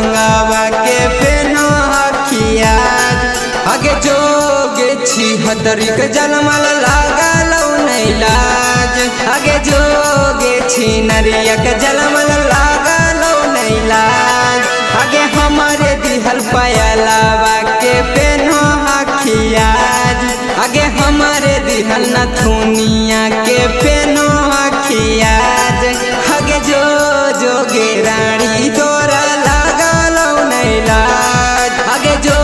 लवंगावा के पेनो हखियाज आगे जोगे छी हदरिक जलमल लागलौ नहीं लाज आगे जोगे छी नरियक जलमल लागलौ नहीं लाज आगे हमारे दिहल पायलावा के पेनो हखियाज आगे हमारे दिहल नथुनिया के पेनो हखियाज आगे जो जोगे रानी तोरा लागलौ नहीं लाज आगे जो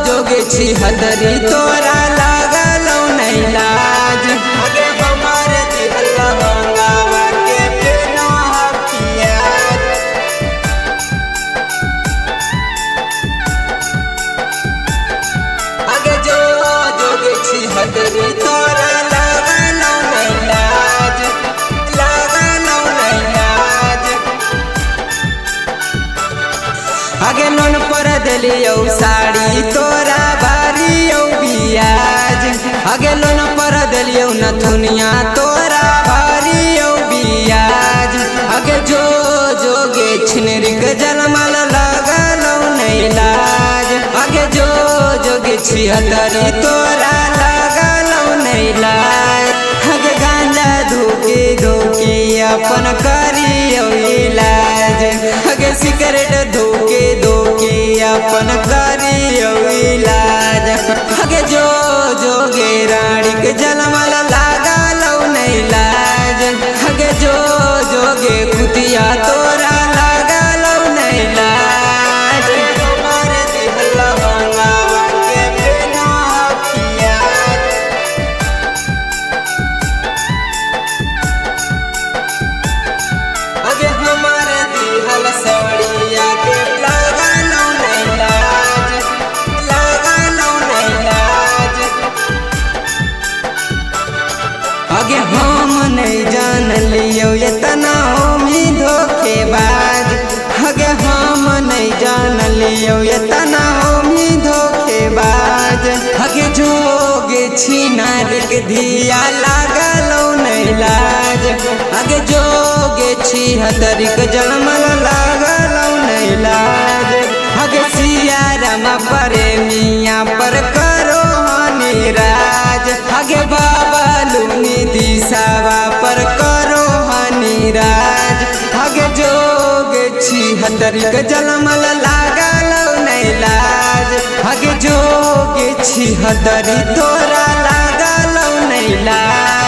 जोगे छी हदरी तोरा लागलौ नहीं लाज आगे हमारे दिहल लवंगावा के पेनो हखियाज आगे जो जोगे छी हदरी तोरा लागलौ नहीं लाज लागलौ नहीं लाज आगे लोन पर दिलियौ साड़ी तोरा बारियौ बियाज आगे लोन पर दिलियौ नथुनिया तोरा बारियौ बियाज आगे जो जोगे छिनरिक जलमल लागलौ नहीं लाज आगे जो जोगे छी हदरी तोरा लागलौ नहीं लाज आगे गांजा धोके धोके अपन करियौ इलाज आगे सिगरेट धोके धोके अपन करियौ इलाज आगे जो जोगे रानी के जलमल लागलौ नहीं लाज आगे जो जोगे कुतिया तोरा लागलौ नहीं लाज हमारे दिहल लवंगावा के पेनो हखियाज आगे हमारे दिहल साड़िया के लागलौ नहीं लाज लागलौ नहीं लाज आगे हम नहीं जान लियो इतना होमी धोखेबाज आगे हम नहीं जान लियो इतना होमी धोखेबाज आगे जोगे छी नारिक धिया लागलौ नहीं लाज आगे जोगे छी हदरिक जलमल लागलौ नहीं लाज आगे सिया रमा प्रेमिया पर करो हनिराज आगे बाबा लुनी दिशावा पर करो हनिराज आगे जोगे छी हदरिक जलमल लागलौ नहीं लाज आगे जोगे छी हदरी तोरा लागलौ नहीं लाज।